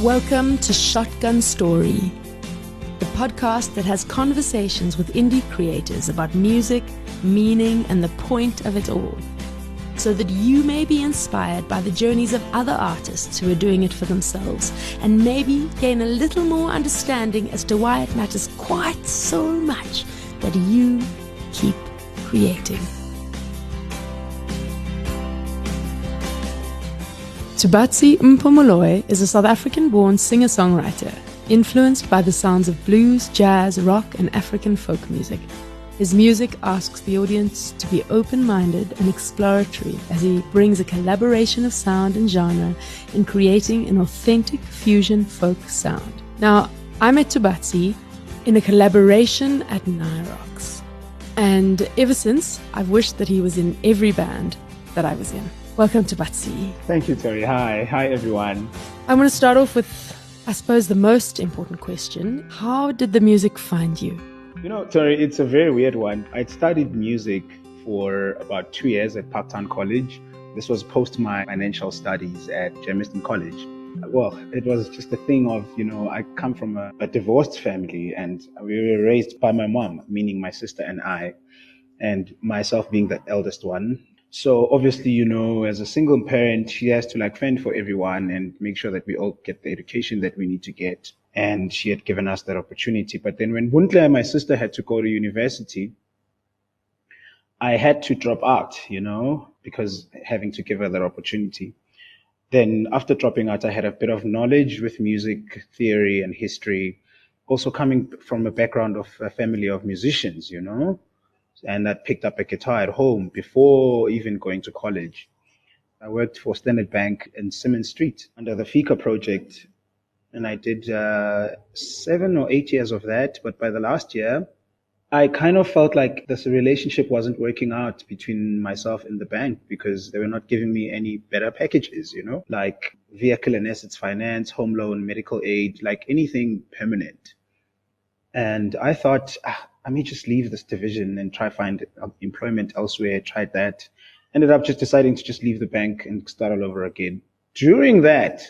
Welcome to Shotgun Story, the podcast that has conversations with indie creators about music, meaning, and the point of it all, so that you may be inspired by the journeys of other artists who are doing it for themselves, and maybe gain a little more understanding as to why it matters quite so much that you keep creating. Tubatsi Mpho Moloi is a South African-born singer-songwriter, influenced by the sounds of blues, jazz, rock, and African folk music. His music asks the audience to be open-minded and exploratory as he brings a collaboration of sound and genre in creating an authentic fusion folk sound. Now, I met Tubatsi in a collaboration at Nyrox, and ever since, I've wished that he was in every band that I was in. Welcome to Tubatsi. Thank you, Tori. Hi everyone. I want to start off with, I suppose, the most important question. How did the music find you? You know, Tori, it's a very weird one. I studied music for about 2 years at Parktown College. This was post my financial studies at Germiston College. Well, it was just a thing of, I come from a divorced family, and we were raised by my mom, meaning my sister and I, and myself being the eldest one. So obviously, as a single parent, she has to fend for everyone and make sure that we all get the education that we need to get. And she had given us that opportunity. But then when Buntle and my sister had to go to university, I had to drop out, because having to give her that opportunity. Then after dropping out, I had a bit of knowledge with music theory and history, also coming from a background of a family of musicians, and I picked up a guitar at home before even going to college. I worked for Standard Bank in Simmons Street under the Fika project, and I did 7 or 8 years of that. But by the last year, I kind of felt like this relationship wasn't working out between myself and the bank because they were not giving me any better packages, like vehicle and assets finance, home loan, medical aid, like anything permanent. And I thought, I may just leave this division and try find employment elsewhere. I tried that. Ended up just deciding to just leave the bank and start all over again. During that,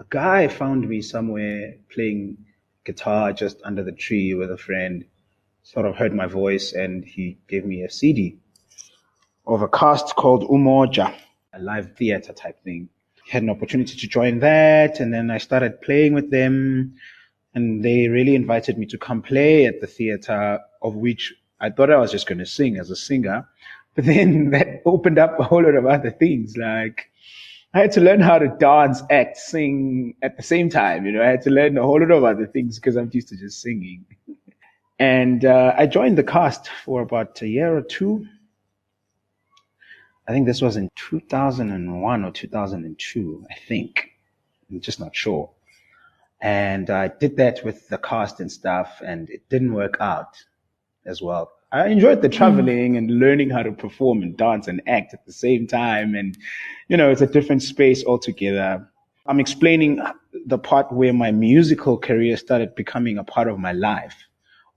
a guy found me somewhere playing guitar just under the tree with a friend, sort of heard my voice, and he gave me a CD of a cast called Umoja, a live theater type thing. Had an opportunity to join that, and then I started playing with them. And they really invited me to come play at the theater, of which I thought I was just going to sing as a singer. But then that opened up a whole lot of other things. Like I had to learn how to dance, act, sing at the same time. I had to learn a whole lot of other things because I'm used to just singing. And I joined the cast for about a year or two. I think this was in 2001 or 2002, I think. I'm just not sure. And I did that with the cast and stuff, and it didn't work out as well. I enjoyed the traveling and learning how to perform and dance and act at the same time. And, it's a different space altogether. I'm explaining the part where my musical career started becoming a part of my life,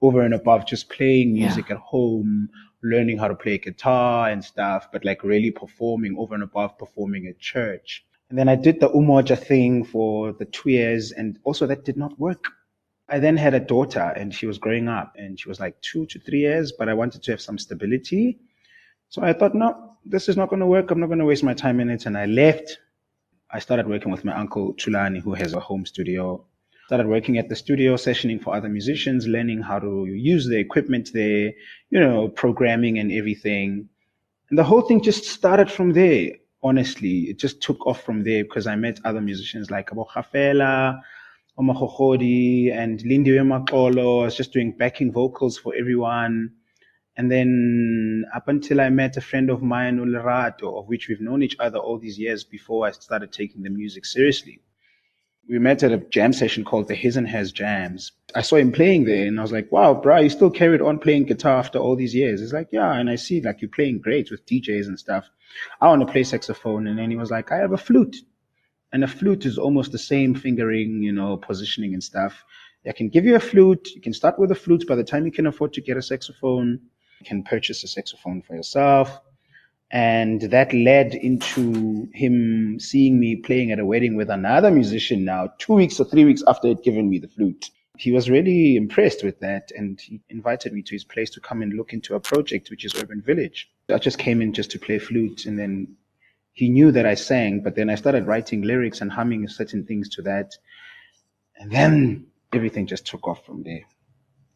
over and above just playing music at home, learning how to play guitar and stuff, but really performing over and above performing at church. And then I did the Umoja thing for the 2 years, and also that did not work. I then had a daughter, and she was growing up, and she was 2 to 3 years, but I wanted to have some stability. So I thought, no, this is not going to work. I'm not going to waste my time in it. And I left. I started working with my uncle Tulani, who has a home studio. Started working at the studio, sessioning for other musicians, learning how to use the equipment there, programming and everything. And the whole thing just started from there. Honestly, it just took off from there because I met other musicians like Abo Khafela, Omahokhodi, and Lindiwe Maxolo. I was just doing backing vocals for everyone. And then up until I met a friend of mine, Ulerato, of which we've known each other all these years before I started taking the music seriously. We met at a jam session called the His and Has Jams. I saw him playing there and I was like, wow, bro, you still carried on playing guitar after all these years. He's like, yeah, and I see you're playing great with DJs and stuff. I want to play saxophone. And then he was like, I have a flute. And a flute is almost the same fingering, positioning and stuff. I can give you a flute. You can start with a flute. By the time you can afford to get a saxophone, you can purchase a saxophone for yourself. And that led into him seeing me playing at a wedding with another musician now, 2 weeks or 3 weeks after he'd given me the flute. He was really impressed with that, and he invited me to his place to come and look into a project, which is Urban Village. I just came in just to play flute, and then he knew that I sang, but then I started writing lyrics and humming certain things to that. And then everything just took off from there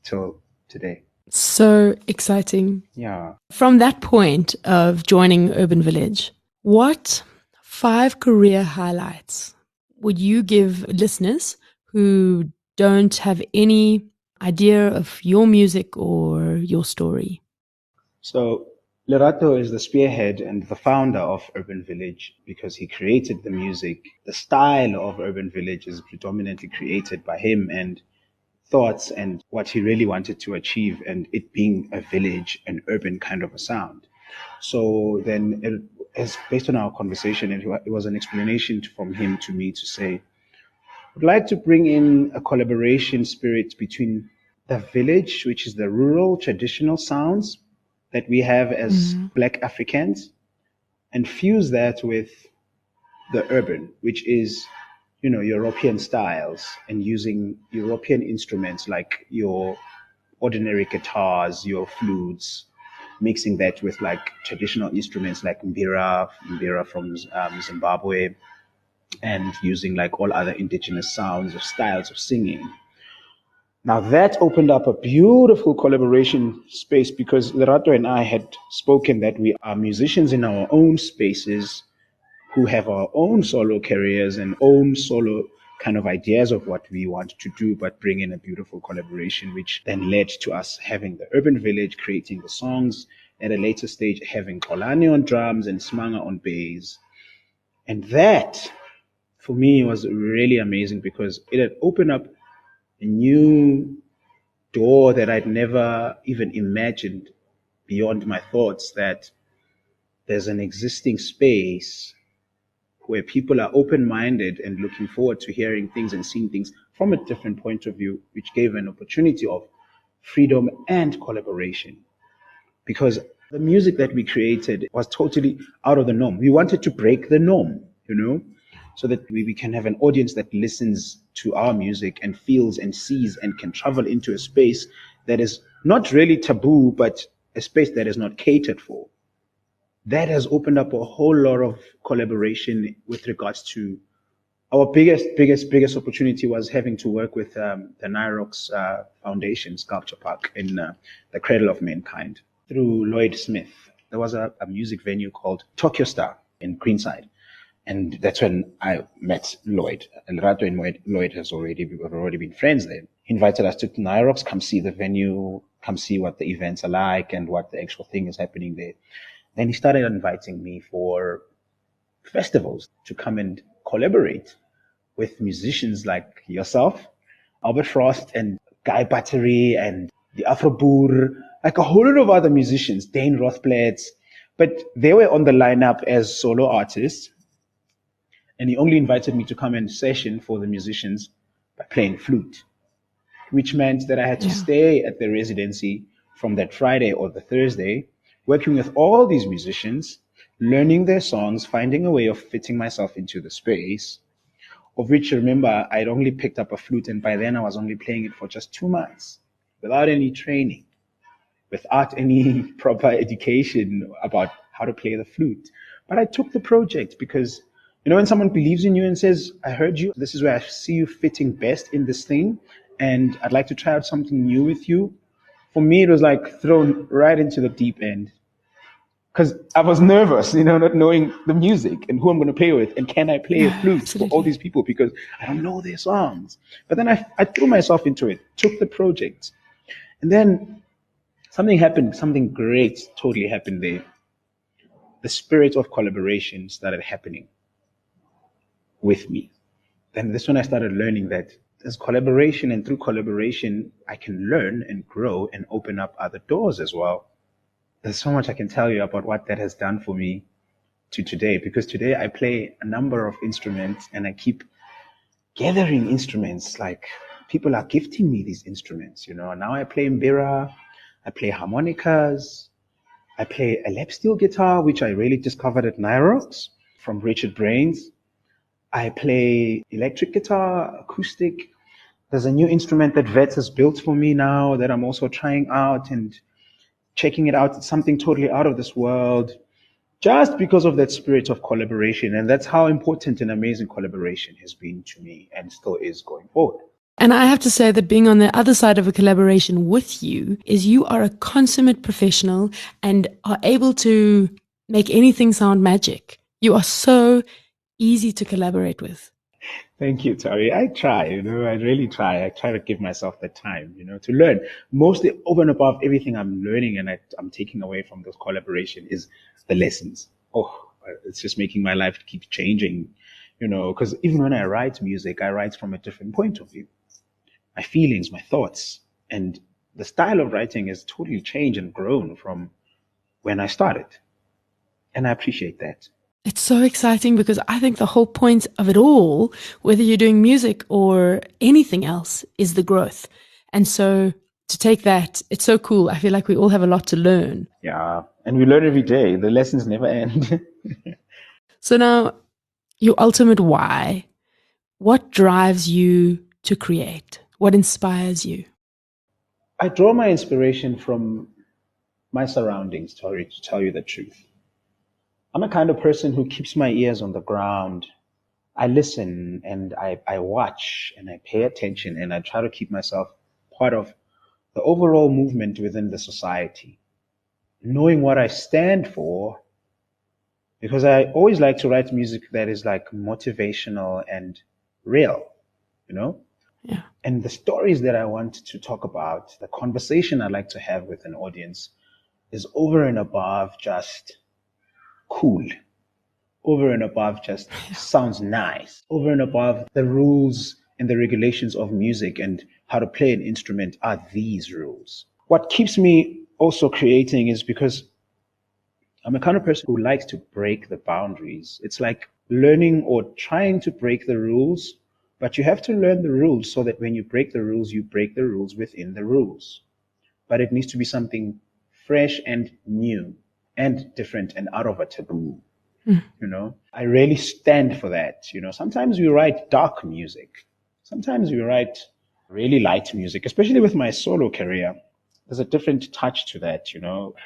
till today. So exciting. Yeah. From that point of joining Urban Village, what 5 career highlights would you give listeners who don't have any idea of your music or your story? So Lerato is the spearhead and the founder of Urban Village because he created the music. The style of Urban Village is predominantly created by him and thoughts and what he really wanted to achieve, and it being a village, an urban kind of a sound. So then, as based on our conversation, it was an explanation from him to me to say, I'd like to bring in a collaboration spirit between the village, which is the rural traditional sounds that we have as Black Africans, and fuse that with the urban, which is, European styles, and using European instruments like your ordinary guitars, your flutes, mixing that with like traditional instruments like mbira from Zimbabwe, and using like all other indigenous sounds or styles of singing. Now that opened up a beautiful collaboration space because Lerato and I had spoken that we are musicians in our own spaces who have our own solo careers and own solo kind of ideas of what we want to do, but bring in a beautiful collaboration, which then led to us having the Urban Village, creating the songs, at a later stage having Kolani on drums and Smanga on bass. And that, for me, was really amazing because it had opened up a new door that I'd never even imagined beyond my thoughts, that there's an existing space where people are open-minded and looking forward to hearing things and seeing things from a different point of view, which gave an opportunity of freedom and collaboration. Because the music that we created was totally out of the norm. We wanted to break the norm, so that we can have an audience that listens to our music and feels and sees and can travel into a space that is not really taboo, but a space that is not catered for. That has opened up a whole lot of collaboration with regards to our biggest opportunity was having to work with the Nyrox Foundation Sculpture Park in the Cradle of Mankind through Lloyd Smith. There was a music venue called Tokyo Star in Greenside. And that's when I met Lloyd. And Rato and Lloyd have already been friends then. He invited us to Nyrox, come see the venue, come see what the events are like and what the actual thing is happening there. Then he started inviting me for festivals to come and collaborate with musicians like yourself, Albert Frost and Guy Battery and the Afro Boer, like a whole lot of other musicians, Dane Rothblatt. But they were on the lineup as solo artists. And he only invited me to come and session for the musicians by playing flute, which meant that I had to stay at the residency from that Friday or the Thursday, working with all these musicians, learning their songs, finding a way of fitting myself into the space, of which, remember, I'd only picked up a flute, and by then I was only playing it for just 2 months, without any training, without any proper education about how to play the flute. But I took the project because, when someone believes in you and says, I heard you, this is where I see you fitting best in this thing, and I'd like to try out something new with you. For me, it was like thrown right into the deep end. Because I was nervous, not knowing the music and who I'm going to play with, and can I play a flute for all these people because I don't know their songs. But then I threw myself into it, took the project, and then something happened, something great totally happened there. The spirit of collaboration started happening with me. Then this when I started learning that there's collaboration, and through collaboration, I can learn and grow and open up other doors as well. There's so much I can tell you about what that has done for me to today, because today I play a number of instruments and I keep gathering instruments. Like, people are gifting me these instruments, Now I play mbira, I play harmonicas, I play a lap steel guitar, which I really discovered at Nyrox from Richard Brains. I play electric guitar, acoustic. There's a new instrument that Vets has built for me now that I'm also trying out and checking it out. It's something totally out of this world, just because of that spirit of collaboration. And that's how important and amazing collaboration has been to me and still is going forward. And I have to say that being on the other side of a collaboration with you is you are a consummate professional and are able to make anything sound magic. You are so easy to collaborate with. Thank you, Tori. I try, I really try. I try to give myself the time, to learn. Mostly over and above everything I'm learning and I'm taking away from this collaboration is the lessons. Oh, it's just making my life keep changing, because even when I write music, I write from a different point of view. My feelings, my thoughts, and the style of writing has totally changed and grown from when I started. And I appreciate that. It's so exciting because I think the whole point of it all, whether you're doing music or anything else, is the growth. And so to take that, it's so cool. I feel like we all have a lot to learn. Yeah, and we learn every day. The lessons never end. So now, your ultimate why. What drives you to create? What inspires you? I draw my inspiration from my surroundings, Tori, to tell you the truth. I'm a kind of person who keeps my ears on the ground. I listen and I watch and I pay attention and I try to keep myself part of the overall movement within the society, knowing what I stand for, because I always like to write music that is like motivational and real, Yeah. And the stories that I want to talk about, the conversation I like to have with an audience is over and above just cool, over and above just sounds nice, over and above the rules and the regulations of music and how to play an instrument are these rules. What keeps me also creating is because I'm a kind of person who likes to break the boundaries. It's like learning or trying to break the rules, but you have to learn the rules so that when you break the rules within the rules. But it needs to be something fresh and new and different and out of a taboo. I really stand for that. Sometimes we write dark music. Sometimes we write really light music, especially with my solo career. There's a different touch to that,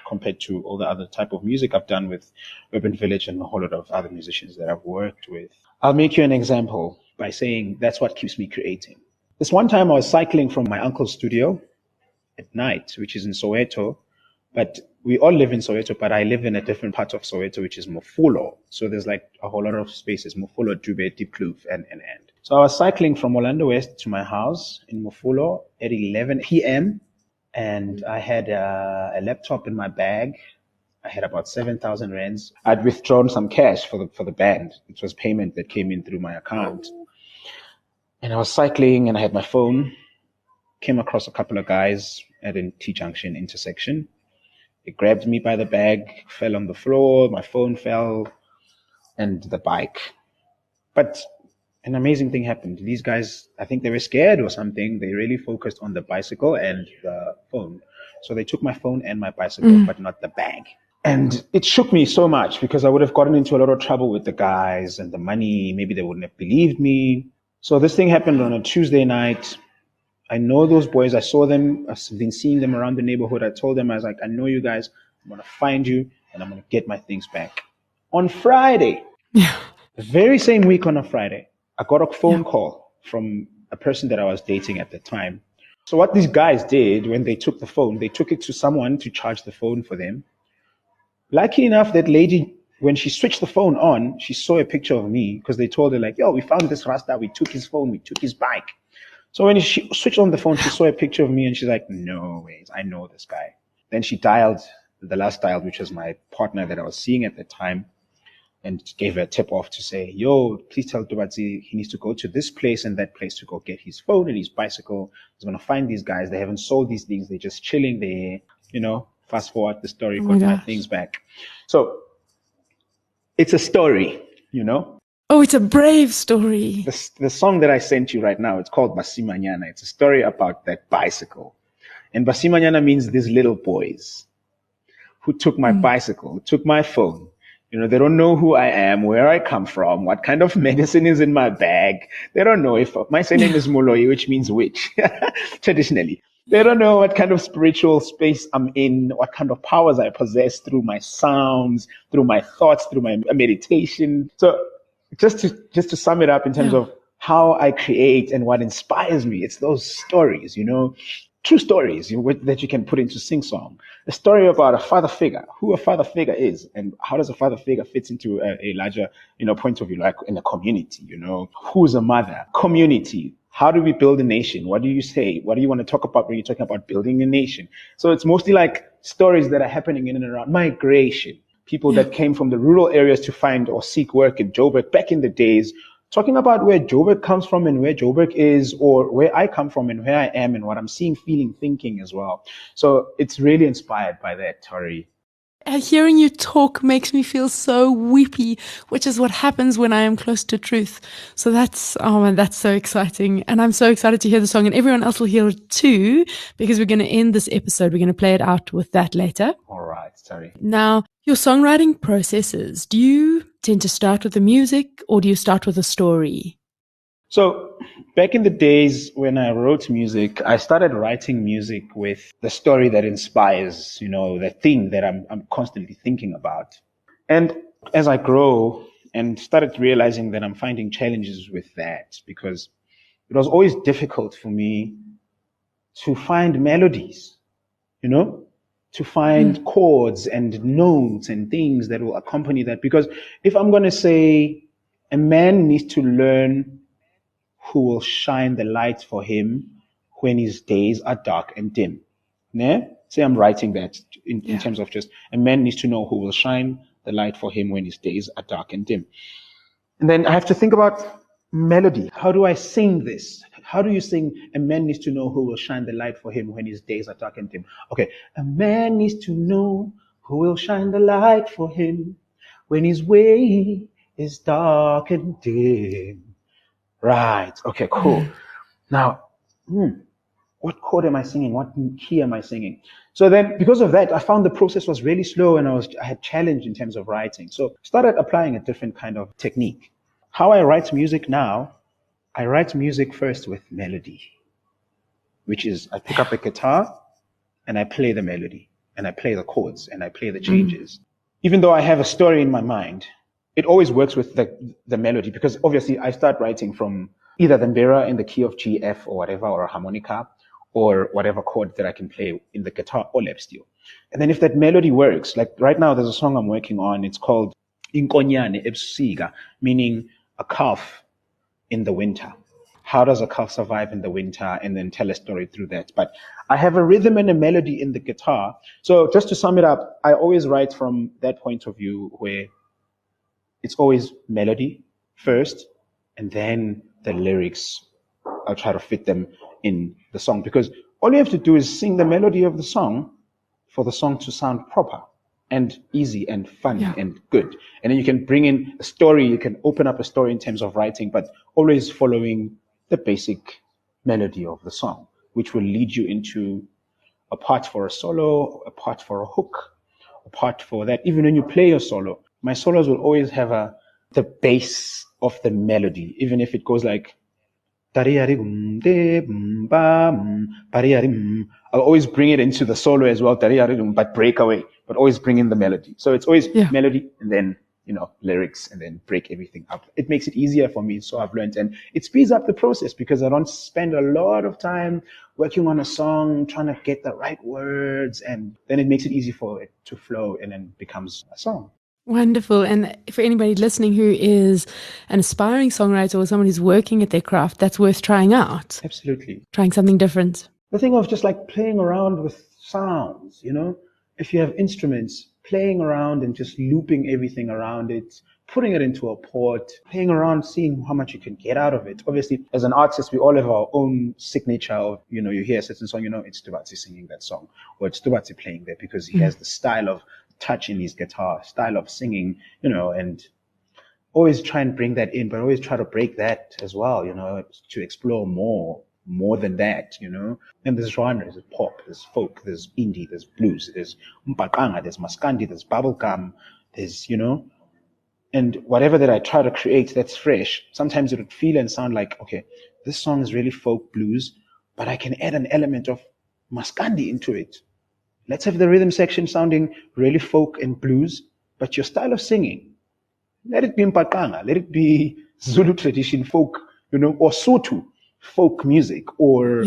compared to all the other type of music I've done with Urban Village and a whole lot of other musicians that I've worked with. I'll make you an example by saying that's what keeps me creating. This one time I was cycling from my uncle's studio at night, which is in Soweto, but we all live in Soweto, but I live in a different part of Soweto, which is Mofolo. So there's like a whole lot of spaces, Mofolo, Dube, Diepkloof, and. So I was cycling from Orlando West to my house in Mofolo at 11 p.m. And I had a laptop in my bag. I had about 7,000 rands. I'd withdrawn some cash for the band. It was payment that came in through my account. And I was cycling and I had my phone. Came across a couple of guys at a T-junction intersection. They grabbed me by the bag, fell on the floor, my phone fell, and the bike. But an amazing thing happened. These guys, I think they were scared or something. They really focused on the bicycle and the phone. So they took my phone and my bicycle, but not the bag. And it shook me so much because I would have gotten into a lot of trouble with the guys and the money. Maybe they wouldn't have believed me. So this thing happened on a Tuesday night. I know those boys. I saw them. I've been seeing them around the neighborhood. I told them, I was like, I know you guys. I'm going to find you and I'm going to get my things back. On Friday, the very same week on a Friday, I got a phone call from a person that I was dating at the time. So what these guys did when they took the phone, they took it to someone to charge the phone for them. Lucky enough, that lady, when she switched the phone on, she saw a picture of me because they told her like, yo, we found this Rasta. We took his phone. We took his bike. So when she switched on the phone, she saw a picture of me and she's like, no ways, I know this guy. Then she dialed the last dial, which was my partner that I was seeing at the time, and gave her a tip off to say, yo, please tell Tubatsi he needs to go to this place and that place to go get his phone and his bicycle. He's going to find these guys. They haven't sold these things. They're just chilling there. Fast forward the story, got my things back. So it's a story, Oh, it's a brave story. The song that I sent you right now, it's called Basimanyana. It's a story about that bicycle. And Basimanyana means these little boys. who took my bicycle, who took my phone. They don't know who I am, where I come from, what kind of medicine is in my bag. They don't know if my surname is Moloi, which means witch, traditionally. They don't know what kind of spiritual space I'm in, what kind of powers I possess through my sounds, through my thoughts, through my meditation. So just to sum it up in terms of how I create and what inspires me, it's those stories, true stories that you can put into sing song. A story about a father figure, who a father figure is, and how does a father figure fit into a larger, point of view, like in a community. Who's a mother? Community. How do we build a nation? What do you say? What do you want to talk about when you're talking about building a nation? So it's mostly like stories that are happening in and around migration. People that came from the rural areas to find or seek work in Joburg back in the days, talking about where Joburg comes from and where Joburg is, or where I come from and where I am and what I'm seeing, feeling, thinking as well. So it's really inspired by that, Tori. Hearing you talk makes me feel so weepy, which is what happens when I am close to truth. So that's so exciting. And I'm so excited to hear the song, and everyone else will hear it too, because we're going to end this episode. We're going to play it out with that later. All right, sorry. Now, your songwriting processes, do you tend to start with the music or do you start with a story? So back in the days when I wrote music, I started writing music with the story that inspires, the thing that I'm constantly thinking about. And as I grow and started realizing that I'm finding challenges with that, because it was always difficult for me to find melodies, to find chords and notes and things that will accompany that. Because if I'm going to say a man needs to learn who will shine the light for him when his days are dark and dim. Ne? Say I'm writing that in terms of just a man needs to know who will shine the light for him when his days are dark and dim. And then I have to think about melody. How do I sing this? How do you sing a man needs to know who will shine the light for him when his days are dark and dim? Okay, a man needs to know who will shine the light for him when his way is dark and dim. Right. Okay, cool. Now, what chord am I singing? What key am I singing? So then because of that, I found the process was really slow and I had challenge in terms of writing. So started applying a different kind of technique. How I write music now, I write music first with melody, which is I pick up a guitar and I play the melody and I play the chords and I play the changes. Even though I have a story in my mind, it always works with the melody, because obviously I start writing from either the mbira in the key of G, F or whatever, or a harmonica, or whatever chord that I can play in the guitar or lap steel. And then if that melody works, like right now there's a song I'm working on, it's called Inkonyane Ebusika, meaning a calf in the winter. How does a calf survive in the winter, and then tell a story through that? But I have a rhythm and a melody in the guitar. So just to sum it up, I always write from that point of view where it's always melody first, and then the lyrics. I'll try to fit them in the song, because all you have to do is sing the melody of the song for the song to sound proper and easy and fun and good. And then you can bring in a story, you can open up a story in terms of writing, but always following the basic melody of the song, which will lead you into a part for a solo, a part for a hook, a part for that. Even when you play your solo, my solos will always have the base of the melody, even if it goes like I'll always bring it into the solo as well, but break away, but always bring in the melody. So it's always melody and then, lyrics, and then break everything up. It makes it easier for me, so I've learned, and it speeds up the process because I don't spend a lot of time working on a song, trying to get the right words, and then it makes it easy for it to flow and then becomes a song. Wonderful. And for anybody listening who is an aspiring songwriter or someone who's working at their craft, that's worth trying out. Absolutely. Trying something different. The thing of just like playing around with sounds, if you have instruments, playing around and just looping everything around it, putting it into a port, playing around, seeing how much you can get out of it. Obviously, as an artist, we all have our own signature of, you hear a certain song, it's Tubatsi singing that song, or it's Tubatsi playing that because he has the style of touch in his guitar, style of singing, and always try and bring that in, but always try to break that as well, to explore more more than that, And there's genres, there's pop, there's folk, there's indie, there's blues, there's mpaqanga, there's maskandi, there's bubblegum, there's, and whatever that I try to create that's fresh, sometimes it would feel and sound like, okay, this song is really folk blues, but I can add an element of maskandi into it. Let's have the rhythm section sounding really folk and blues, but your style of singing, let it be mpaqanga, let it be Zulu tradition folk, or Sotho folk music, or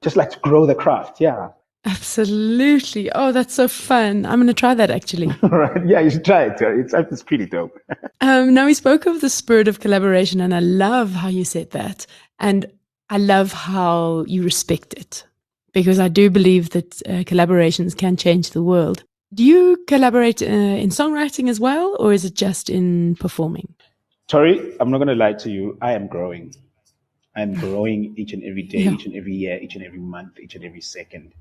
just like to grow the craft. Yeah. Absolutely. Oh, that's so fun. I'm going to try that actually. Right. Yeah, you should try it. It's pretty dope. Now we spoke of the spirit of collaboration, and I love how you said that. And I love how you respect it, because I do believe that collaborations can change the world. Do you collaborate in songwriting as well, or is it just in performing? Tori, I'm not going to lie to you. I am growing. I'm growing each and every day, each and every year, each and every month, each and every second.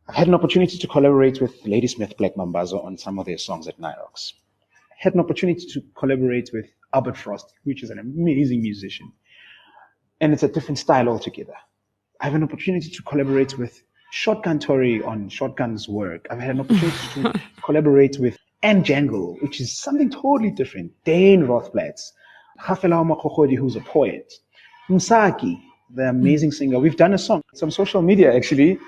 I've had an opportunity to collaborate with Ladysmith Black Mambazo on some of their songs at Nyrox. I had an opportunity to collaborate with Albert Frost, which is an amazing musician. And it's a different style altogether. I have an opportunity to collaborate with Shotgun Tori on Shotgun's work. I've had an opportunity to collaborate with Anne Jangle, which is something totally different. Dane Rothblatz, Hafela Makhokhodi, who's a poet. Msaki, the amazing singer. We've done a song. It's on social media, actually.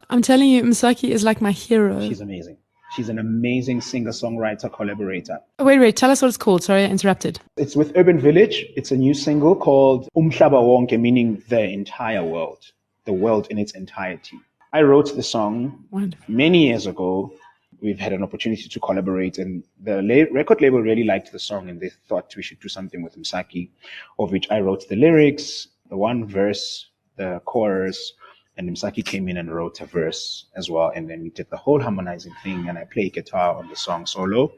I'm telling you, Msaki is like my hero. She's amazing. She's an amazing singer-songwriter, collaborator. Oh, wait, tell us what it's called. Sorry, I interrupted. It's with Urban Village. It's a new single called Umhlaba Wonke, meaning the entire world, the world in its entirety. I wrote the song many years ago. We've had an opportunity to collaborate, and the record label really liked the song, and they thought we should do something with Msaki, of which I wrote the lyrics, the one verse, the chorus, and Msaki came in and wrote a verse as well. And then we did the whole harmonizing thing, and I play guitar on the song solo.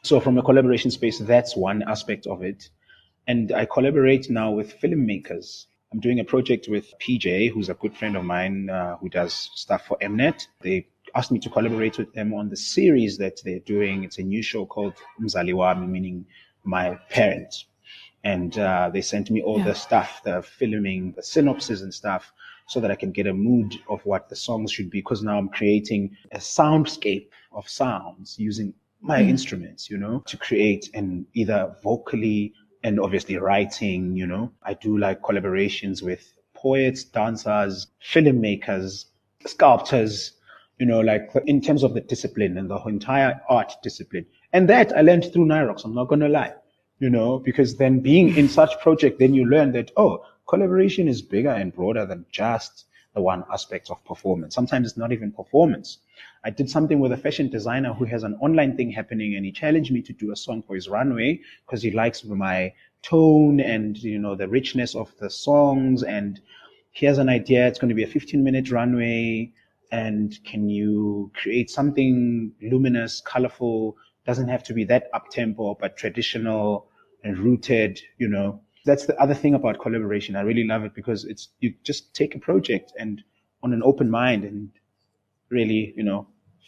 So from a collaboration space, that's one aspect of it. And I collaborate now with filmmakers. I'm doing a project with PJ, who's a good friend of mine, who does stuff for Mnet. They asked me to collaborate with them on the series that they're doing. It's a new show called Mzali Wami, meaning my parents. And they sent me all the stuff, the filming, the synopsis and stuff, so that I can get a mood of what the songs should be. Because now I'm creating a soundscape of sounds using my instruments, to create and either vocally and obviously writing, I do like collaborations with poets, dancers, filmmakers, sculptors, like in terms of the discipline and the entire art discipline. And that I learned through Nyrox, I'm not going to lie, because then being in such project, then you learn that, collaboration is bigger and broader than just the one aspect of performance. Sometimes it's not even performance. I did something with a fashion designer who has an online thing happening, and he challenged me to do a song for his runway because he likes my tone and, the richness of the songs. And he has an idea. It's going to be a 15-minute runway. And can you create something luminous, colorful? Doesn't have to be that up-tempo, but traditional and rooted, That's the other thing about collaboration. I really love it because you just take a project and on an open mind and really,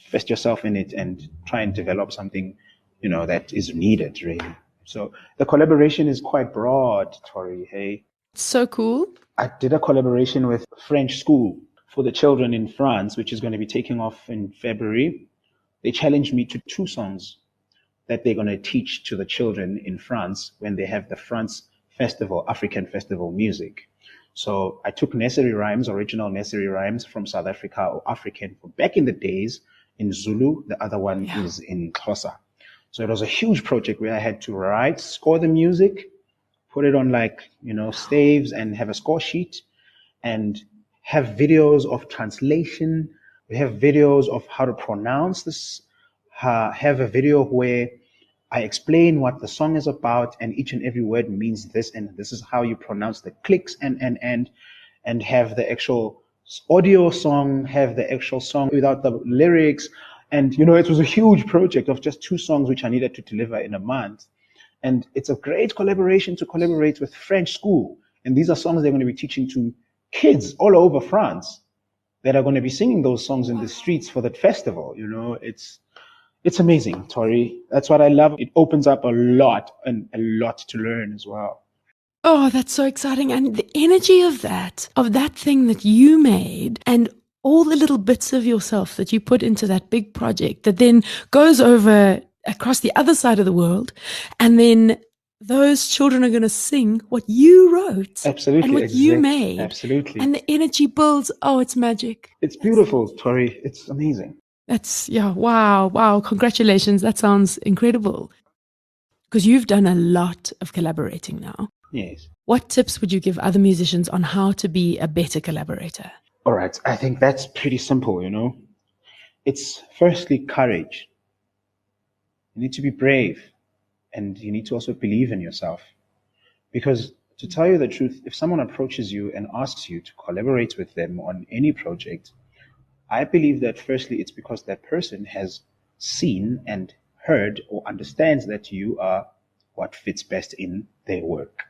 invest yourself in it and try and develop something, that is needed really. So the collaboration is quite broad, Tori. Hey. So cool. I did a collaboration with French School for the children in France, which is going to be taking off in February. They challenged me to 2 songs that they're going to teach to the children in France when they have the France Festival, African Festival music. So I took nursery rhymes, original nursery rhymes from South Africa or African from back in the days in Zulu. The other one is in Xhosa. So it was a huge project where I had to write, score the music, put it on staves and have a score sheet and have videos of translation. We have videos of how to pronounce this, have a video where I explain what the song is about and each and every word means this and this is how you pronounce the clicks and have the actual audio song, have the actual song without the lyrics. And, it was a huge project of just 2 songs which I needed to deliver in a month. And it's a great collaboration to collaborate with French School. And these are songs they're going to be teaching to kids all over France that are going to be singing those songs in the streets for that festival. It's amazing, Tori. That's what I love. It opens up a lot and a lot to learn as well. Oh, that's so exciting. And the energy of that thing that you made, and all the little bits of yourself that you put into that big project that then goes over across the other side of the world. And then those children are going to sing what you wrote and Absolutely, what you exact, made. absolutely. And the energy builds. Oh, it's magic. It's beautiful, Tori. It's amazing. Yeah, wow, wow. Congratulations. That sounds incredible. Because you've done a lot of collaborating now. Yes. What tips would you give other musicians on how to be a better collaborator? All right. I think that's pretty simple, you know. It's firstly courage. You need to be brave and you need to also believe in yourself. Because to tell you the truth, if someone approaches you and asks you to collaborate with them on any project, I believe that firstly it's because that person has seen and heard or understands that you are what fits best in their work.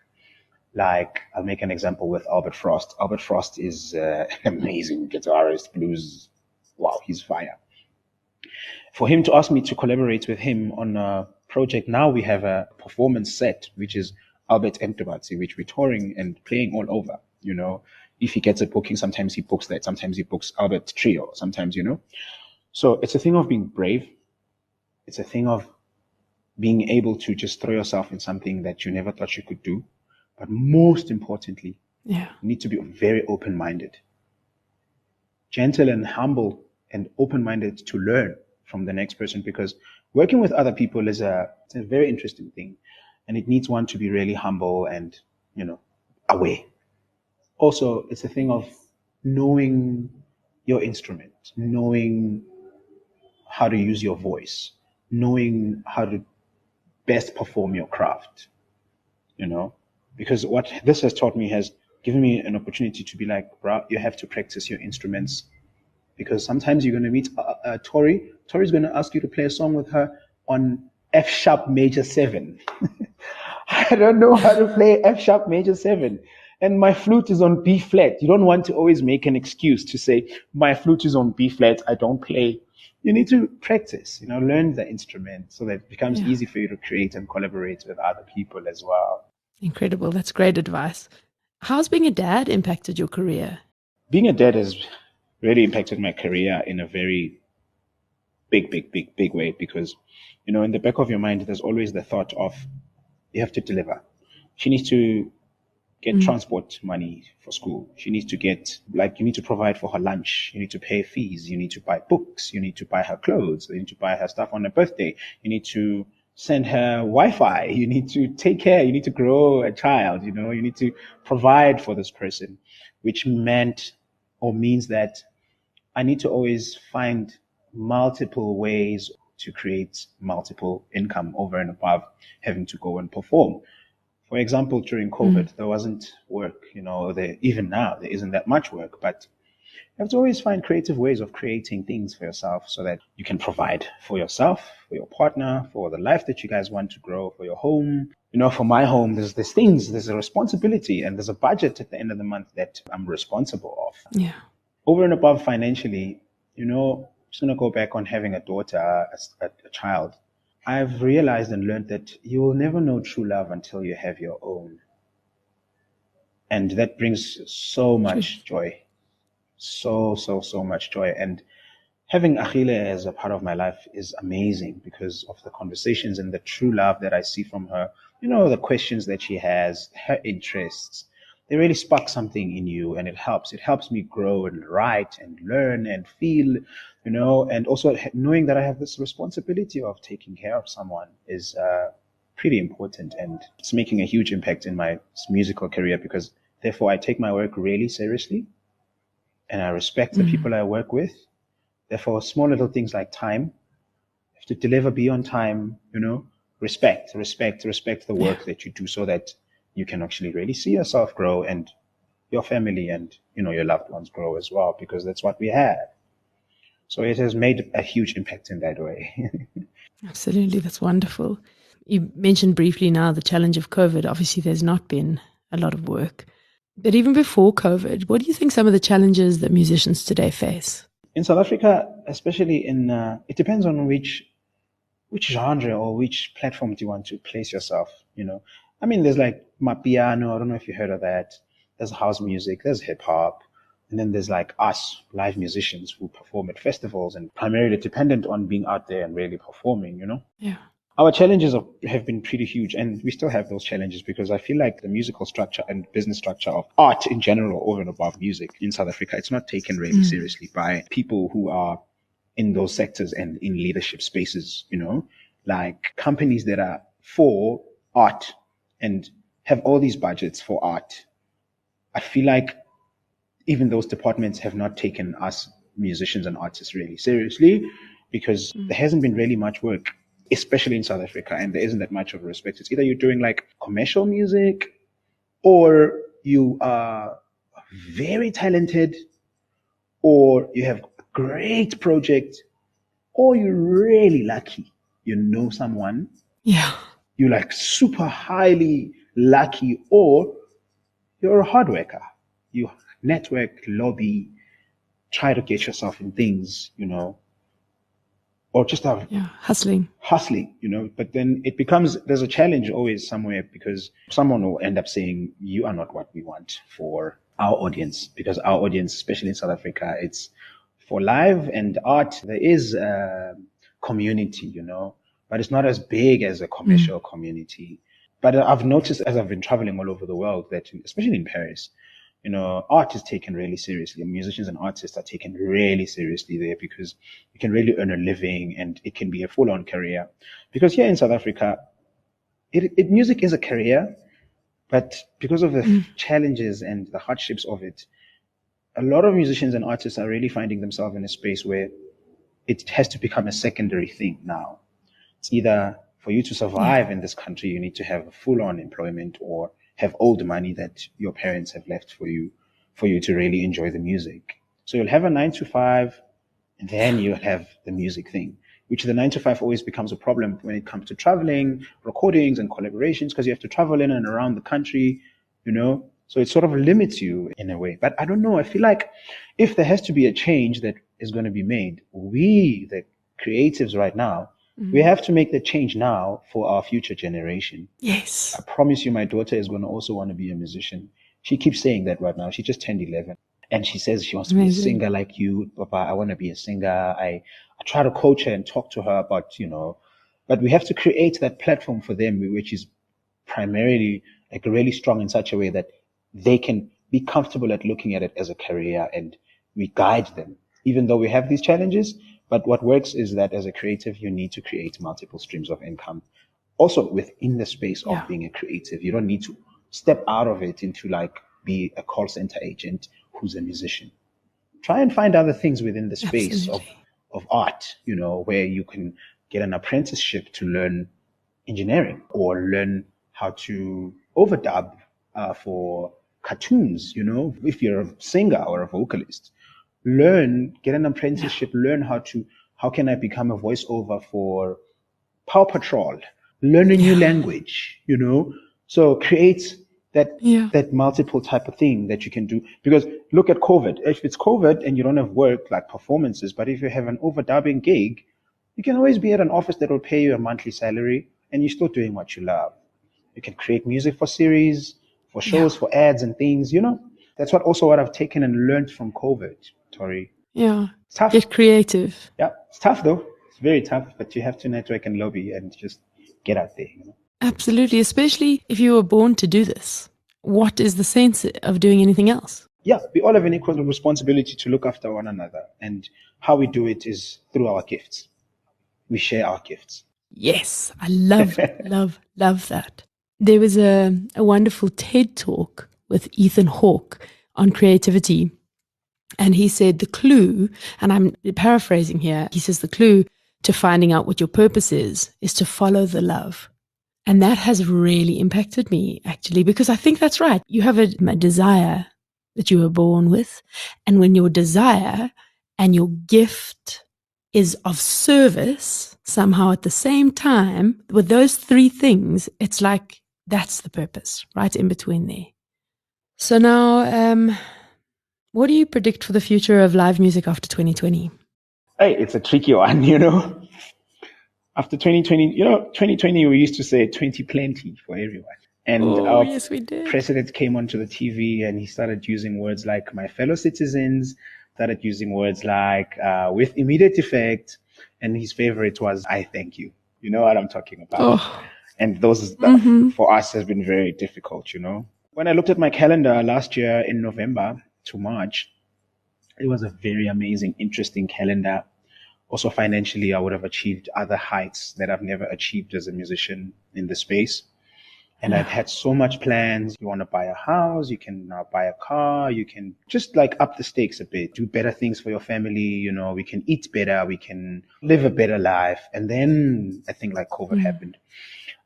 Like, I'll make an example with Albert Frost. Albert Frost is an amazing guitarist, blues. Wow, he's fire. For him to ask me to collaborate with him on a project, now we have a performance set, which is Albert and Tubatsi, which we're touring and playing all over. You know, if he gets a booking, sometimes he books that, sometimes he books Albert Trio, sometimes, you know. So it's a thing of being brave. It's a thing of being able to just throw yourself in something that you never thought you could do. But most importantly, Yeah. you need to be very open-minded, gentle and humble and open-minded to learn from the next person, because working with other people is it's a very interesting thing, and it needs one to be really humble and, you know, aware. Also, it's a thing of knowing your instrument, knowing how to use your voice, knowing how to best perform your craft, you know, because what this has taught me has given me an opportunity to be like, bro, you have to practice your instruments, because sometimes you're going to meet Tori. Tori's going to ask you to play a song with her on F sharp major 7. I don't know how to play F sharp major 7. And my flute is on B flat. You don't want to always make an excuse to say, my flute is on B flat, I don't play. You need to practice, you know, learn the instrument so that it becomes easy for you to create and collaborate with other people as well. Incredible. That's great advice. How's being a dad impacted your career? Being a dad has really impacted my career in a very big way, because, you know, in the back of your mind, there's always the thought of you have to deliver. She needs to get transport money for school. She needs to get, like, you need to provide for her lunch. You need to pay fees. You need to buy books. You need to buy her clothes. You need to buy her stuff on her birthday. You need to send her Wi-Fi. You need to take care. You need to grow a child. You know, you need to provide for this person, which meant or means that I need to always find multiple ways to create multiple income over and above having to go and perform. For example, during COVID, there wasn't work, you know, even now, there isn't that much work, but you have to always find creative ways of creating things for yourself so that you can provide for yourself, for your partner, for the life that you guys want to grow, for your home. You know, for my home, there's a responsibility and there's a budget at the end of the month that I'm responsible of. Yeah. Over and above financially, you know, I'm just going to go back on having a daughter, a child. I've realized and learned that you will never know true love until you have your own. And that brings so much joy. So much joy. And having Achille as a part of my life is amazing because of the conversations and the true love that I see from her. You know, the questions that she has, her interests, they really spark something in you, and it helps. It helps me grow and write and learn and feel, you know, and also knowing that I have this responsibility of taking care of someone is pretty important, and it's making a huge impact in my musical career because therefore I take my work really seriously and I respect the people I work with. Therefore, small little things like time, have to deliver, be on time, you know, respect the work that you do so that you can actually really see yourself grow and your family and, you know, your loved ones grow as well, because that's what we have. So it has made a huge impact in that way. Absolutely. That's wonderful. You mentioned briefly now the challenge of COVID. Obviously, there's not been a lot of work. But even before COVID, what do you think some of the challenges that musicians today face? In South Africa, especially it depends on which genre or which platform do you want to place yourself, you know. I mean, there's like Mapiano. I don't know if you heard of that. There's house music, there's hip hop, and then there's like us, live musicians who perform at festivals and primarily dependent on being out there and really performing, you know? Yeah. Our challenges have been pretty huge, and we still have those challenges because I feel like the musical structure and business structure of art in general, over and above music in South Africa, it's not taken really seriously by people who are in those sectors and in leadership spaces, you know, like companies that are for art and have all these budgets for art. I feel like even those departments have not taken us musicians and artists really seriously because there hasn't been really much work, especially in South Africa, and there isn't that much of a respect. It's either you're doing like commercial music or you are very talented or you have a great project or you're really lucky. You know someone, Yeah. you're like super highly lucky, or you're a hard worker. You network, lobby, try to get yourself in things, you know, or just have Hustling. you know, but then it becomes, there's a challenge always somewhere because someone will end up saying, you are not what we want for our audience, because our audience, especially in South Africa, it's for live and art. There is a community, you know, but it's not as big as a commercial community. But I've noticed as I've been traveling all over the world that, especially in Paris, you know, art is taken really seriously. Musicians and artists are taken really seriously there because you can really earn a living and it can be a full-on career. Because here in South Africa, music is a career, but because of the challenges and the hardships of it, a lot of musicians and artists are really finding themselves in a space where it has to become a secondary thing now. It's either for you to survive in this country, you need to have full-on employment or have old money that your parents have left for you to really enjoy the music. So you'll have a 9 to 5, and then you'll have the music thing, which the 9 to 5 always becomes a problem when it comes to traveling, recordings, and collaborations, because you have to travel in and around the country, you know. So it sort of limits you in a way. But I don't know. I feel like if there has to be a change that is going to be made, we, the creatives right now, we have to make the change now for our future generation. Yes. I promise you, my daughter is going to also want to be a musician. She keeps saying that right now. She just turned 11. And she says she wants to be a singer like you. Papa, I want to be a singer. I try to coach her and talk to her about, you know, but we have to create that platform for them, which is primarily like really strong in such a way that they can be comfortable at looking at it as a career, and we guide them, even though we have these challenges. But what works is that as a creative, you need to create multiple streams of income. Also within the space of being a creative, you don't need to step out of it into like be a call center agent who's a musician. Try and find other things within the space of art, you know, where you can get an apprenticeship to learn engineering or learn how to overdub for cartoons, you know, if you're a singer or a vocalist. Get an apprenticeship, learn how can I become a voiceover for Paw Patrol, learn a new language, you know, so create that multiple type of thing that you can do. Because look at COVID. If it's COVID and you don't have work like performances, but if you have an overdubbing gig, you can always be at an office that will pay you a monthly salary and you're still doing what you love. You can create music for series, for shows, for ads and things, you know. That's what I've taken and learned from COVID, Tori. Yeah. It's tough. Get creative. Yeah, it's tough though. It's very tough, but you have to network and lobby and just get out there, you know. Absolutely, especially if you were born to do this. What is the sense of doing anything else? Yeah, we all have an equal responsibility to look after one another, and how we do it is through our gifts. We share our gifts. Yes, I love, love that. There was a wonderful TED talk with Ethan Hawke on creativity. And he said the clue, and I'm paraphrasing here, he says the clue to finding out what your purpose is to follow the love. And that has really impacted me, actually, because I think that's right. You have a desire that you were born with. And when your desire and your gift is of service somehow at the same time, with those three things, it's like that's the purpose, right in between there. So now, what do you predict for the future of live music after 2020? Hey, it's a tricky one, you know. After 2020, 2020, we used to say 20 plenty for everyone. And Oh, our yes, we did. president came onto the TV and he started using words like my fellow citizens, started using words like with immediate effect. And his favorite was I thank you. You know what I'm talking about. Oh, And those mm-hmm. for us has been very difficult, you know. When I looked at my calendar last year in November to March, it was a very amazing, interesting calendar. Also, financially, I would have achieved other heights that I've never achieved as a musician in the space. And I've Yeah. had so much plans. You want to buy a house, you can now buy a car, you can just like up the stakes a bit, do better things for your family. You know, we can eat better, we can live a better life. And then I think like COVID happened.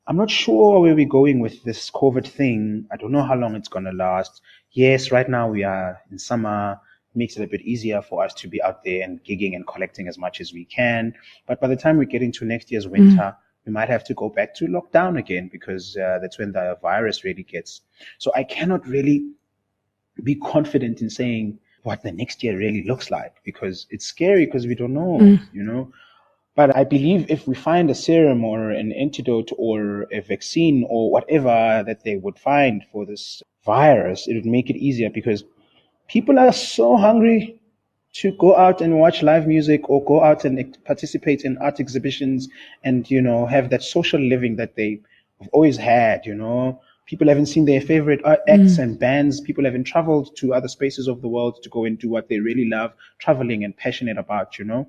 I'm not sure where we're going with this COVID thing. I don't know how long it's going to last. Yes, right now we are in summer. It makes it a bit easier for us to be out there and gigging and collecting as much as we can. But by the time we get into next year's winter, we might have to go back to lockdown again because that's when the virus really gets. So I cannot really be confident in saying what the next year really looks like because it's scary because we don't know, you know. But I believe if we find a serum or an antidote or a vaccine or whatever that they would find for this virus, it would make it easier because people are so hungry to go out and watch live music or go out and participate in art exhibitions and, you know, have that social living that they've always had, you know. People haven't seen their favorite acts and bands. People haven't traveled to other spaces of the world to go and do what they really love, traveling and passionate about, you know.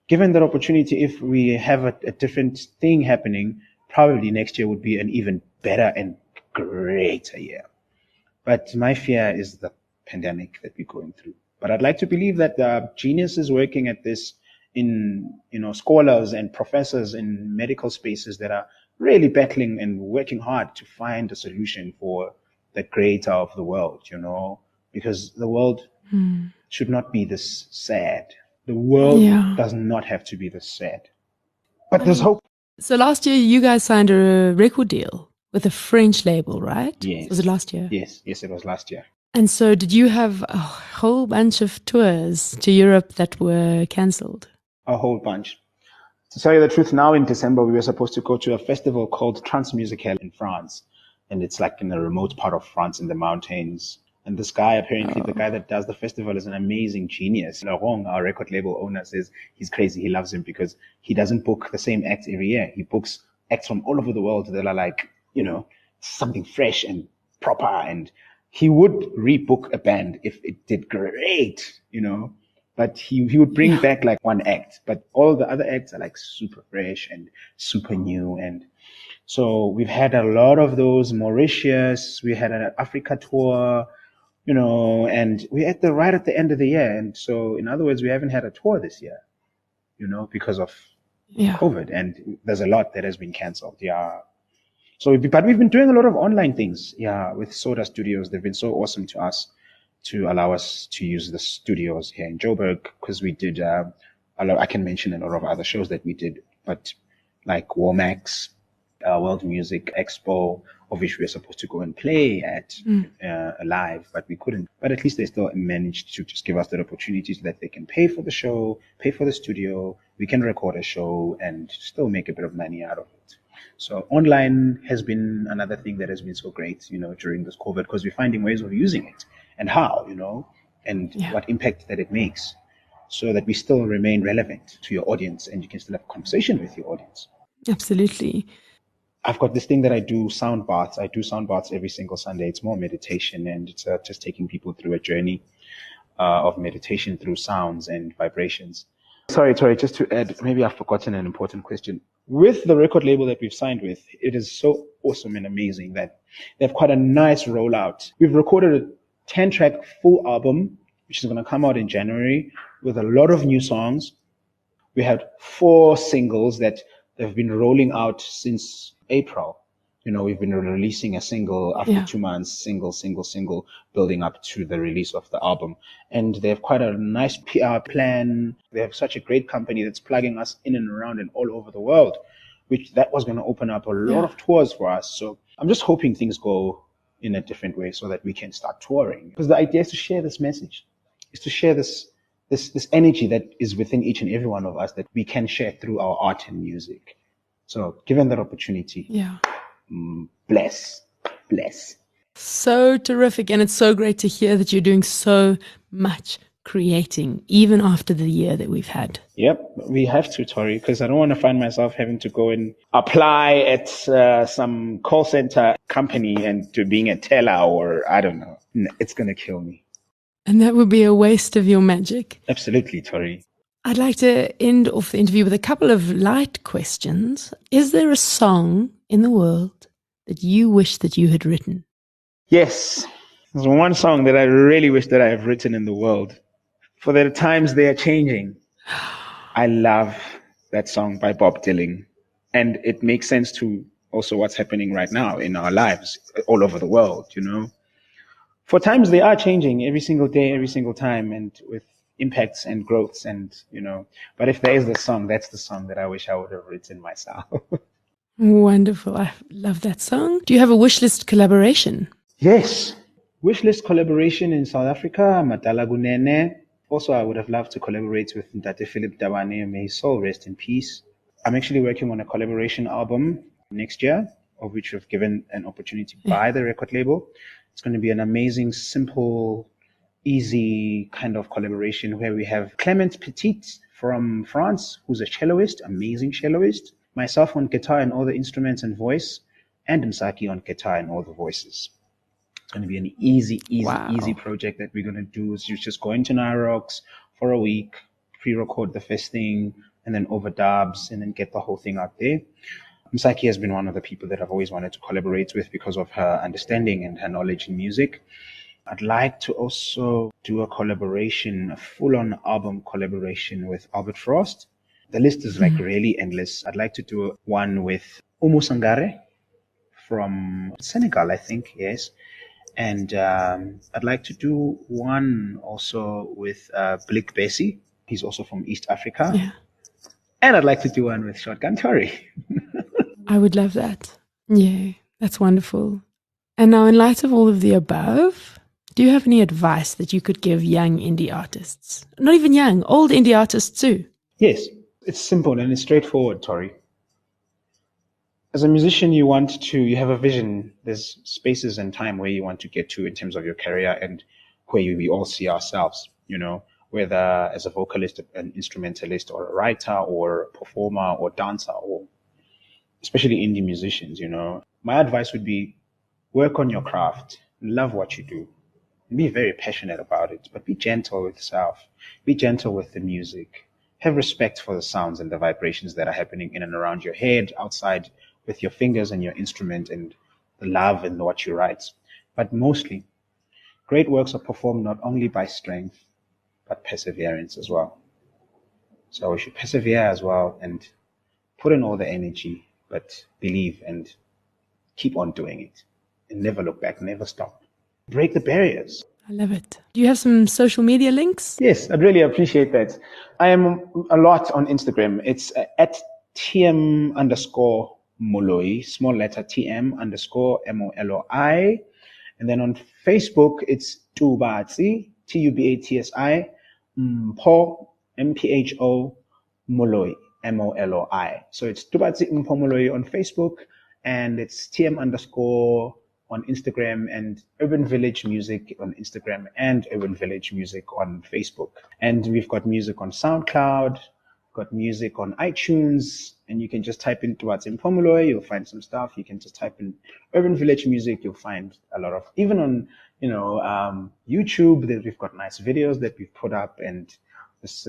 Given that opportunity, if we have a different thing happening, probably next year would be an even better and greater year. But my fear is the pandemic that we're going through. But I'd like to believe that genius is working at this in, you know, scholars and professors in medical spaces that are really battling and working hard to find a solution for the creator of the world, you know, because the world should not be this sad. The world Yeah. does not have to be this sad. But I there's mean, hope. so last year you guys signed a record deal with a French label, right? Was it Yes. last year? Yes, it was last year. And so did you have a whole bunch of tours to Europe that were cancelled? A whole bunch. To tell you the truth, now in December, we were supposed to go to a festival called Transmusicale in France. And it's like in a remote part of France in the mountains. And this guy, apparently the guy that does the festival is an amazing genius. Laurent, our record label owner, says he's crazy. He loves him because he doesn't book the same acts every year. He books acts from all over the world that are like, you know, something fresh and proper. And he would rebook a band if it did great, you know. But he would bring back like one act, but all the other acts are like super fresh and super new. And so we've had a lot of those. Mauritius, we had an Africa tour, you know, and we're at the right at the end of the year. And so, in other words, we haven't had a tour this year, you know, because of COVID. And there's a lot that has been canceled. Yeah. So, but we've been doing a lot of online things. Yeah. With Soda Studios. They've been so awesome to us to allow us to use the studios here in Joburg because we did, I can mention a lot of other shows that we did, but like Womax, World Music Expo, of which we were supposed to go and play at live, but we couldn't. But at least they still managed to just give us that opportunity so that they can pay for the show, pay for the studio, we can record a show and still make a bit of money out of it. So online has been another thing that has been so great, you know, during this COVID because we're finding ways of using it and how, you know, and what impact that it makes so that we still remain relevant to your audience and you can still have a conversation with your audience. Absolutely. I've got this thing that I do sound baths. I do sound baths every single Sunday. It's more meditation and it's just taking people through a journey of meditation through sounds and vibrations. Sorry, just to add, maybe I've forgotten an important question. With the record label that we've signed with, it is so awesome and amazing that they have quite a nice rollout. We've recorded a 10-track full album, which is going to come out in January with a lot of new songs. We had 4 singles that they've been rolling out since April. You know, we've been releasing a single after 2 months, single, building up to the release of the album. And they have quite a nice PR plan. They have such a great company that's plugging us in and around and all over the world, which that was going to open up a lot of tours for us. So I'm just hoping things go in a different way so that we can start touring. Because the idea is to share this message, is to share this energy that is within each and every one of us that we can share through our art and music. So given that opportunity, bless. bless. So terrific. And it's so great to hear that you're doing so much creating, even after the year that we've had. Yep, we have to, Tori, because I don't want to find myself having to go and apply at some call center company and to being a teller or I don't know. It's going to kill me. And that would be a waste of your magic. Absolutely, Tori. I'd like to end off the interview with a couple of light questions. Is there a song in the world that you wish that you had written? Yes, there's one song that I really wish that I have written in the world. For the times they are changing. I love that song by Bob Dylan. And it makes sense to also what's happening right now in our lives all over the world, you know. For times they are changing every single day, every single time, and with impacts and growths and, you know. But if there is a song, that's the song that I wish I would have written myself. Wonderful. I love that song. Do you have a wish list collaboration? Yes. Wishlist collaboration in South Africa, Matala Gunene. Also, I would have loved to collaborate with Ntate Philip Dabane, may his soul rest in peace. I'm actually working on a collaboration album next year, of which we've given an opportunity by the record label. It's going to be an amazing, simple, easy kind of collaboration where we have Clement Petit from France, who's a celloist, amazing celloist, myself on guitar and all the instruments and voice, and Msaki on guitar and all the voices. It's going to be an easy project that we're going to do. Is just go into Nyrox for a week, pre-record the first thing, and then overdubs, and then get the whole thing out there. Msaki has been one of the people that I've always wanted to collaborate with because of her understanding and her knowledge in music. I'd like to also do a collaboration, a full-on album collaboration with Albert Frost. The list is like really endless. I'd like to do one with Oumou Sangare from Senegal, I think, yes. And I'd like to do one also with Blick Bessie. He's also from East Africa. Yeah. And I'd like to do one with Shotgun Tori. I would love that. Yeah, that's wonderful. And now, in light of all of the above, do you have any advice that you could give young indie artists? Not even young, old indie artists too. Yes, it's simple and it's straightforward, Tori. As a musician, you have a vision. There's spaces and time where you want to get to in terms of your career and where we all see ourselves, you know, whether as a vocalist, an instrumentalist, or a writer, or a performer, or dancer, or especially indie musicians, you know. My advice would be work on your craft, love what you do, and be very passionate about it, but be gentle with yourself, be gentle with the music, have respect for the sounds and the vibrations that are happening in and around your head, outside, with your fingers and your instrument and the love and what you write. But mostly, great works are performed not only by strength, but perseverance as well. So we should persevere as well and put in all the energy, but believe and keep on doing it and never look back, never stop. Break the barriers. I love it. Do you have some social media links? Yes, I'd really appreciate that. I am a lot on Instagram. It's at TM_Moloi, small letter TM_MOLOI. And then on Facebook, it's Tubatsi, TUBATSI, Mpho, MPHO, Moloi, MOLOI. So it's Tubatsi Mpho Moloi on Facebook, and it's TM_ on Instagram, and Urban Village Music on Instagram, and Urban Village Music on Facebook. And we've got music on SoundCloud, got music on iTunes, and you can just type in Tubatsi Mpho Moloi, you'll find some stuff. You can just type in Urban Village Music, you'll find a lot of, even on, YouTube, that we've got nice videos that we've put up, and this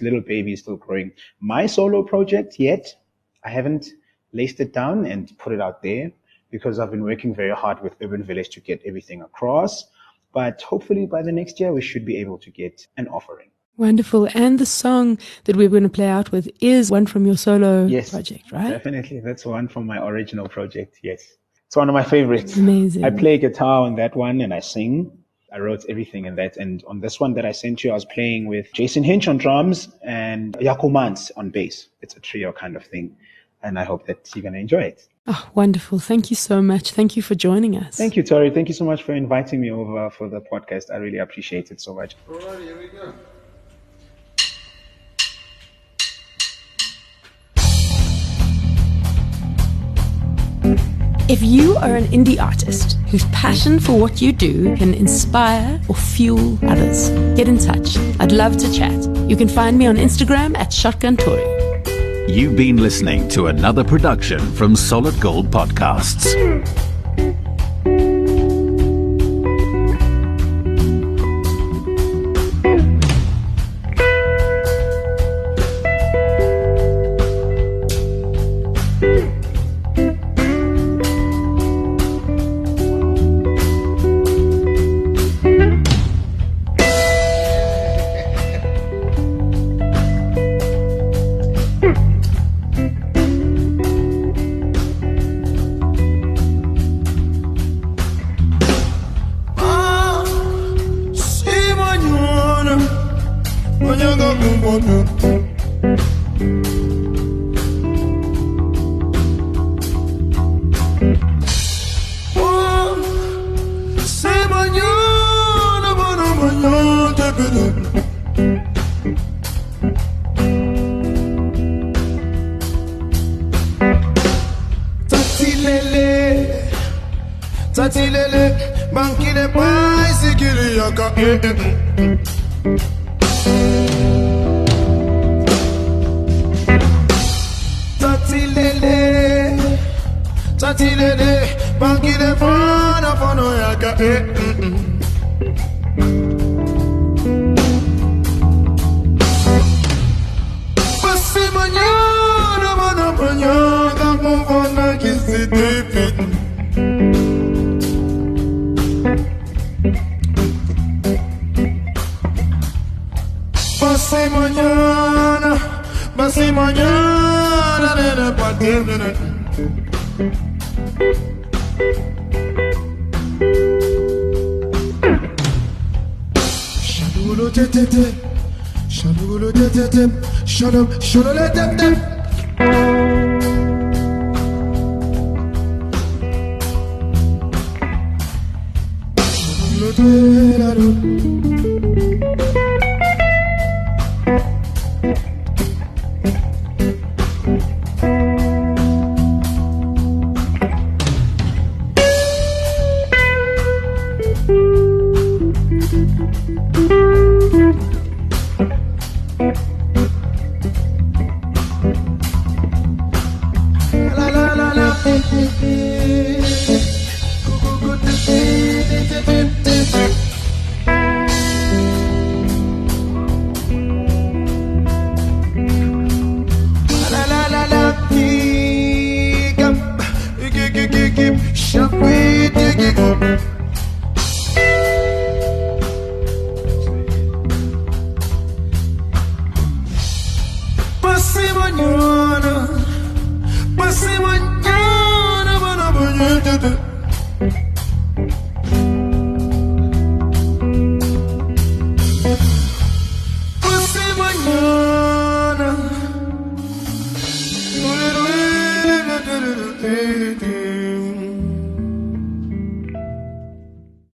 little baby is still growing. My solo project yet, I haven't laced it down and put it out there because I've been working very hard with Urban Village to get everything across. But hopefully by the next year, we should be able to get an offering. Wonderful. And the song that we're going to play out with is one from your solo project, right? Definitely. That's one from my original project. Yes. It's one of my favorites. Amazing. I play guitar on that one and I sing. I wrote everything in that. And on this one that I sent you, I was playing with Jason Hinch on drums and Jaco Mans on bass. It's a trio kind of thing. And I hope that you're going to enjoy it. Oh, wonderful. Thank you so much. Thank you for joining us. Thank you, Tori. Thank you so much for inviting me over for the podcast. I really appreciate it so much. All right, here we go. If you are an indie artist whose passion for what you do can inspire or fuel others, get in touch. I'd love to chat. You can find me on Instagram at shotguntory. You've been listening to another production from Solid Gold Podcasts. Tatilele, banki de bicycle yaka. Tatilele, banki de fana yaka. Pasi mañana, como fana que se te Pase mañana, nene, partir, nene. Shalulo te, shalulo te, shalulo te. Mañana